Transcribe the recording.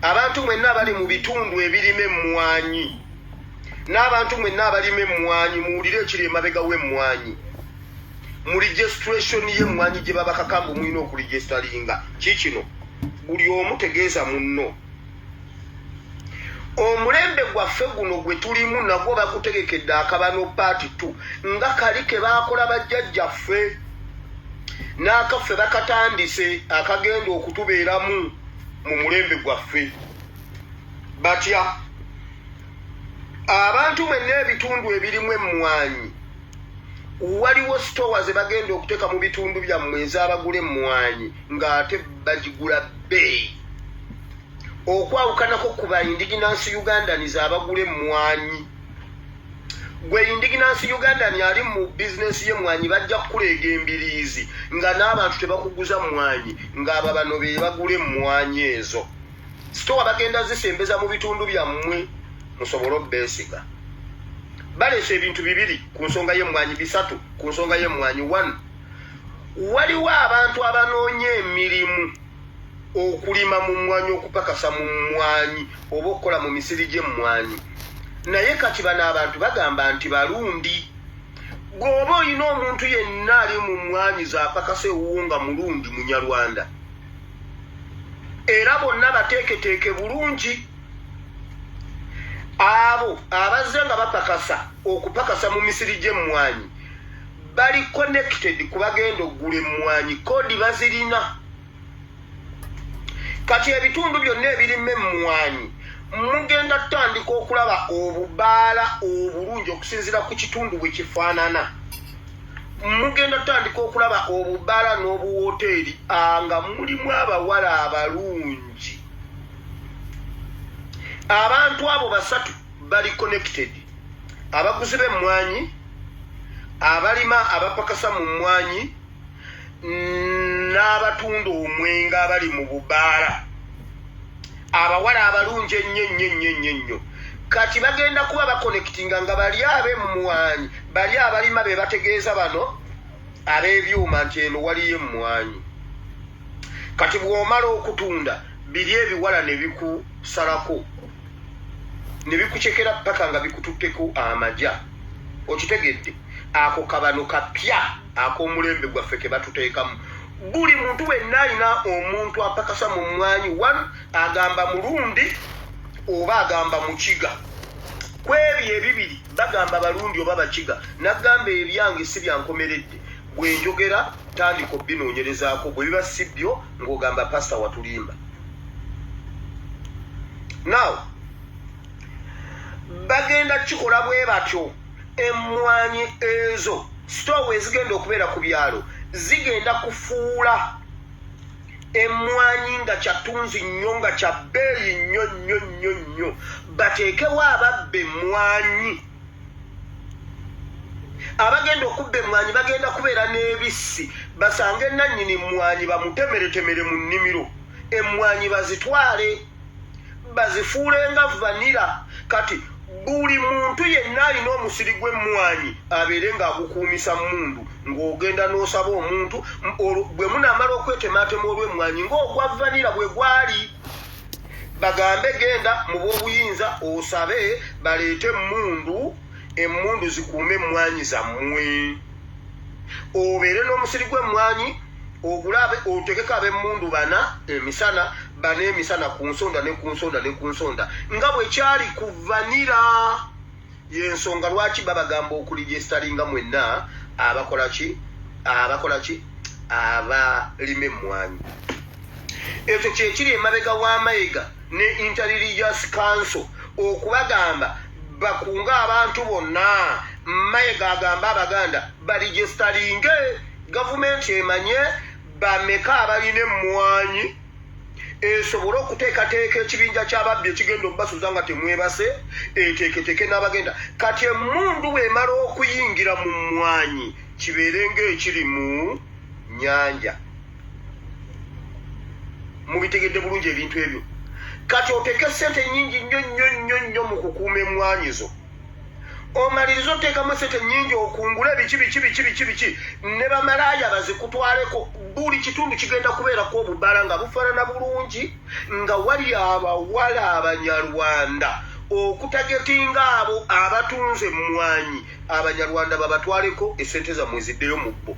abantu mwenna abali mu bitundu ebirime emmwanyi n'abantu mwenna abalima emmwanyi muwulire ekiri emabega w'emmwanyi mu registration y'emmwanyi gye babakakamba mulina okuregisteringa kikino buli omu tegeeza munno omulembe gwaffe guno gwe tulimu nagwo bakutegekedde akabano paati 2 nga kali ke baakola bajjajjaffe n'akaffe bakatandise akagenda okutubeeramu mu mulembe gwaffe batya abantu mwenna ebitundu ebirimu emmwanyi waliwo sitowa ze bagenda okuteeka mu bitundu byammwe ez'abagula emmwanyi ng'ate bagigula bbeeyi okwawukanako ku ba indigenous ugandans abagula emmwanyi gwe indigenous ugandan ali mu bizinesi y'emmwanyi bajja kukuleega embiriizi nga n'abantu tebakuguza mmwanyi ng'aba bano be bagula emmwanyi ezo sitowa bagenda zisembeza mu bitundu byammwe musobole obbeesiga baleese ebintu bibiri ku nsonga y'emmwanyi bisatu ku nsonga y'emmwanyi 1 waliwo abantu abanoonya emirimu okulima mu mmwanyi okupakasa mu mmwanyi oba okukola mu misiri gy'emmwanyi naye kati bano abantu bagamba nti balundi gwoba olina omuntu yenna ali mu mmwanyi zaapakasa ewuwo nga mulundi munyarwanda era bonna bateeketeeke bulungi abo abazze nga bapakasa okupakasa mu misiri gy'emmwanyi bali connected ku bagenda okugula emmwanyi kodi bazirina kati ebitundu byonna ebirimu emmwanyi mugenda tutandika okulaba obubaala obulungi okusinziira ku kitundu bwe kifaanana mugenda tutandika okulaba obubaala n'obuwoteeri nga mulimu abawala abalungi abantu abo basatu bali connected abaguzi b'emmwanyi abalima abapakasa mu mmwanyi n'abatunda omwenge abali mu bubaala abawala abalungi ennyo kati bagenda kuba bakonectinga nga bali ab'emmwanyi bali abalima be bategeeza bano ab'ebyuma nti eno waliyo emmwanyi kati bw'omala okutunda biri ebiwala ne bikusalako ne bikucekera paka nga bikututteko amaja okitegedde ako kabano kapya ak'omulembe gwaffe ke batuteekamu buli muntu wenna alina omuntu apakasa mu mmwanyi 1 agamba mulundi oba agamba mukiga kwebyo ebibiri bagamba balundi oba bakiga nagamba ebyange si byankomeredde bwe njogera tandika obbinoonyerezaako bwe biba si byo ng'ogamba pasita watulimba now bagenda kikola bwe batyo emmwanyi ezo sitowa ezigenda okubeera ku byalo zigenda kufuula emmwanyi nga kyatunzi nnyo nga kya bbeeyi nnyo bateekewo ababba emmwanyi abagenda okubba emmwanyi bagenda kubeera n'ebissi basange nannyini mmwanyi bamutemeretemere mu nnimiro emmwanyi bazitwale bazifuule nga vanira kati buli muntu yenna alina omusiri gw'emmwanyi abeere ng'agukuumisa mundu ng'ogenda n'osaba omuntu bwe munaamala okwetemaatema olw'emmwanyi ng'ogwa vanira bwe gwali bagambe genda mu b'obuyinza osabe baleete emmundu zikuume emmwanyi zammwe obeere n'omusiri gw'emmwanyi ogulabe otegeko ab'emmundu 4 emisana 4 emisana ku nsonda ne ku nsonda ne ku nsonda nga bwe kyali ku vanira y'ensonga lwaki babagamba okuligestaringa mwenna abakola ki abalima emmwanyi ekyo kyekiri emabega w'amayiga ne interreligious council okubagamba bakunga abantu bonna mayiga agamba abaganda baligestaringe gavumenti emanye bameka abalina emmwanyi esobole okuteekateeka ekibinja ky'ababbi ekigenda okubasuza nga temwebase eteeketeeke n'abagenda kati emmundu bw'emala okuyingira mu mmwanyi kibeere ng'ekiri mu nnyanja mubitegedde bulungi ebintu ebyo kati oteeke ssente nnyingi nnyo mu kukuuma emmwanyi zo omaliriza oteekamu esente nnyingi okungula biki ne bamalaaya bazikutwaleko buli kitundu kigenda kubeerako obubbala nga bufaanana bulungi nga wali abawala abanyarwanda okutagetinga abo abatunze mmwanyi abanyarwanda babatwaleko esente zammwe ziddeyo mu bbo